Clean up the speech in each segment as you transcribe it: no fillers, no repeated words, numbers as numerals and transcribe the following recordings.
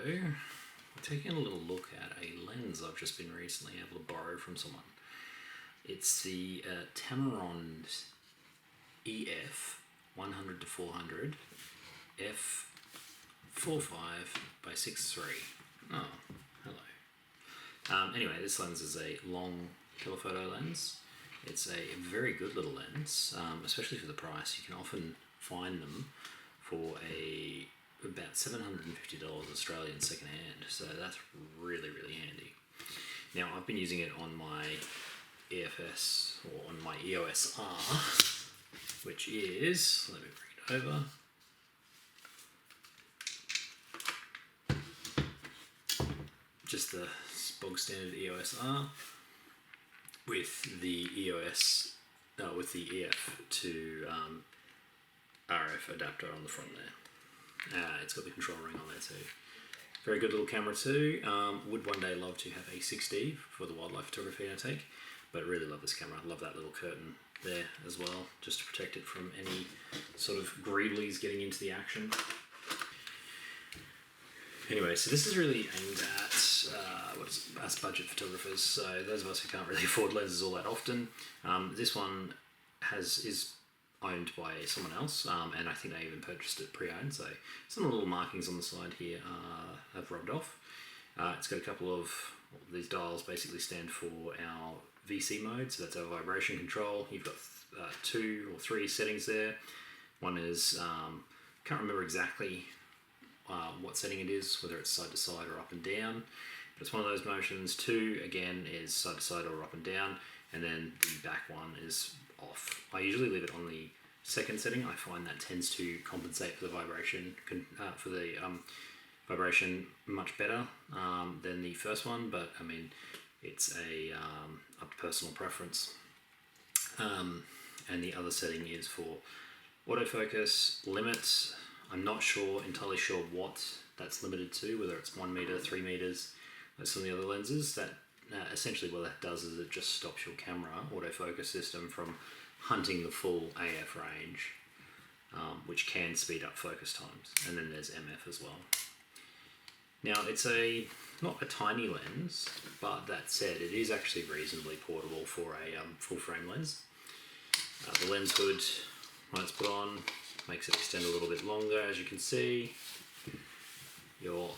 we're taking a little look at a lens I've just been recently able to borrow from someone. It's the Tamron EF 100-400 F4.5-6.3. Oh, hello. Anyway, this lens is a long telephoto lens. It's a very good little lens, especially for the price. You can often find them for about $750 Australian second hand, so that's really, really handy. Now, I've been using it on my EFS, or on my EOS R, which is, let me bring it over, just the bog standard EOS R with the with the EF to RF adapter on the front there. It's got the control ring on there too. Very good little camera too. Would one day love to have a 6D for the wildlife photography I take, but really love this camera. Love that little curtain there as well, just to protect it from any sort of greedlies getting into the action. Anyway, so this is really aimed at us budget photographers. So those of us who can't really afford lenses all that often. This one is owned by someone else, and I think they even purchased it pre-owned. So some of the little markings on the side here have rubbed off. It's got a couple of these dials basically stand for our VC mode, so that's our vibration control. You've got 2 or 3 settings there. One is can't remember exactly what setting it is, whether it's side to side or up and down, but it's one of those motions. 2 again is side to side or up and down, and then the back one is off. I usually leave it on the second setting. I find that tends to compensate for the vibration vibration much better than the first one, but I mean it's a up to personal preference. And the other setting is for autofocus limits. I'm not entirely sure what that's limited to, whether it's 1 meter, 3 meters, like some of the other lenses. That essentially what that does is it just stops your camera autofocus system from hunting the full AF range, which can speed up focus times. And then there's MF as well. Now it's not a tiny lens, but that said, it is actually reasonably portable for a full frame lens. The lens hood, when it's put on, makes it extend a little bit longer, as you can see. Your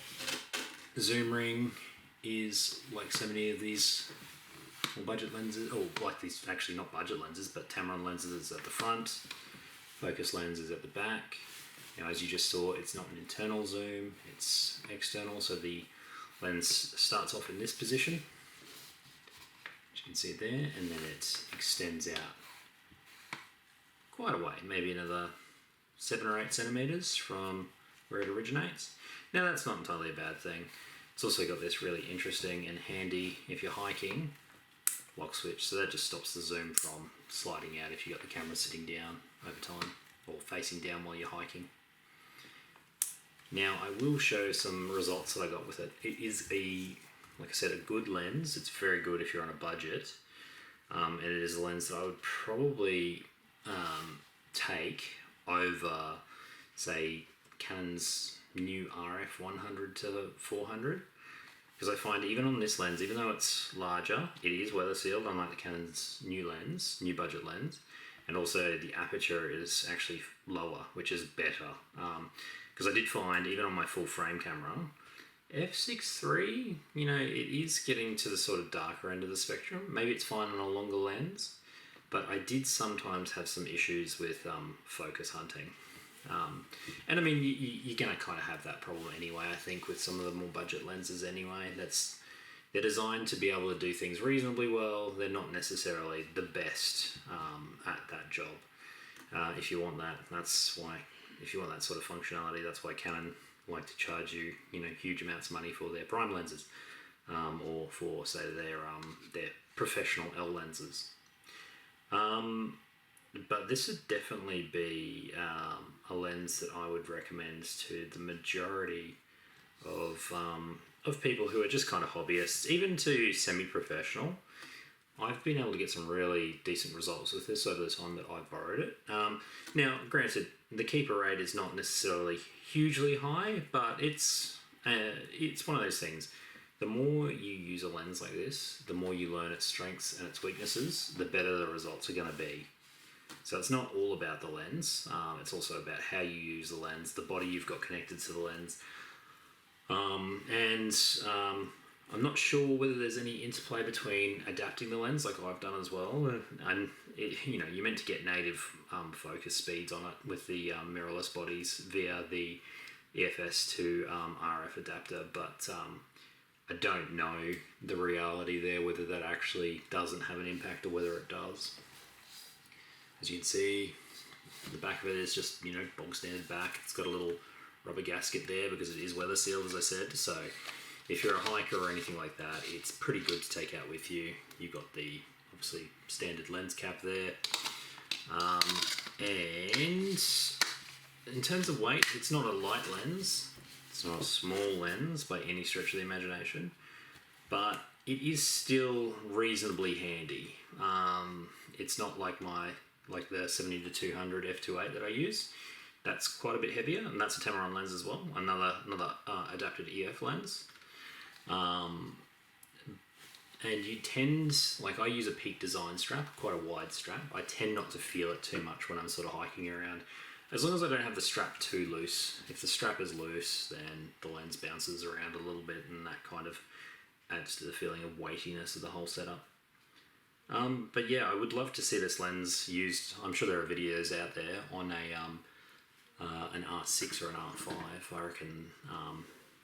zoom ring is like so many of these budget lenses, or like these, actually not budget lenses, but Tamron lenses at the front, focus lens is at the back. Now, as you just saw, it's not an internal zoom, it's external, so the lens starts off in this position, as you can see there, and then it extends out quite a way, maybe another 7 or 8 centimeters from where it originates. Now, that's not entirely a bad thing. It's also got this really interesting and handy, if you're hiking, lock switch, so that just stops the zoom from sliding out if you've got the camera sitting down over time or facing down while you're hiking. Now, I will show some results that I got with it. It is like I said, a good lens. It's very good if you're on a budget, and it is a lens that I would probably take over, say, Canon's new RF 100-400, because I find even on this lens, even though it's larger, it is weather sealed, unlike the Canon's new budget lens, and also the aperture is actually lower, which is better, because I did find even on my full frame camera, f6.3, it is getting to the sort of darker end of the spectrum. Maybe it's fine on a longer lens, but I did sometimes have some issues with focus hunting. And I mean, you're going to kind of have that problem anyway, I think, with some of the more budget lenses anyway. They're designed to be able to do things reasonably well. They're not necessarily the best at that job. If you want that, if you want that sort of functionality, that's why Canon like to charge you, huge amounts of money for their prime lenses, or for, say, their professional L lenses. But this would definitely be a lens that I would recommend to the majority of people who are just kind of hobbyists, even to semi-professional. I've been able to get some really decent results with this over the time that I've borrowed it. Now, granted, the keeper rate is not necessarily hugely high, but it's it's one of those things. The more you use a lens like this, the more you learn its strengths and its weaknesses, the better the results are going to be. So it's not all about the lens, it's also about how you use the lens, the body you've got connected to the lens. I'm not sure whether there's any interplay between adapting the lens like I've done as well, and you're meant to get native focus speeds on it with the mirrorless bodies via the EFS to RF adapter, but I don't know the reality there, whether that actually doesn't have an impact or whether it does. As you can see, the back of it is just, bog standard back. It's got a little rubber gasket there because it is weather sealed, as I said. So if you're a hiker or anything like that, it's pretty good to take out with you. You've got the, obviously, standard lens cap there. And in terms of weight, it's not a light lens. It's not a small lens by any stretch of the imagination. But it is still reasonably handy. It's not like the 70-200 f2.8 that I use. That's quite a bit heavier, and that's a Tamron lens as well, another adapted EF lens. And you tend, I use a Peak Design strap, quite a wide strap. I tend not to feel it too much when I'm sort of hiking around, as long as I don't have the strap too loose. If the strap is loose, then the lens bounces around a little bit, and that kind of adds to the feeling of weightiness of the whole setup. But yeah, I would love to see this lens used. I'm sure there are videos out there on an R6 or an R5. I reckon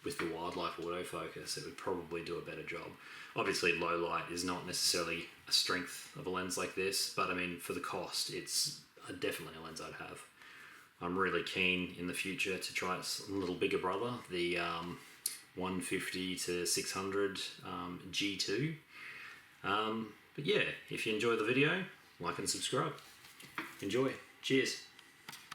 with the wildlife autofocus, it would probably do a better job. Obviously, low light is not necessarily a strength of a lens like this, but I mean, for the cost, it's definitely a lens I'd have. I'm really keen in the future to try its little bigger brother, the 150-600 G2. But yeah, if you enjoy the video, like and subscribe. Enjoy. Cheers.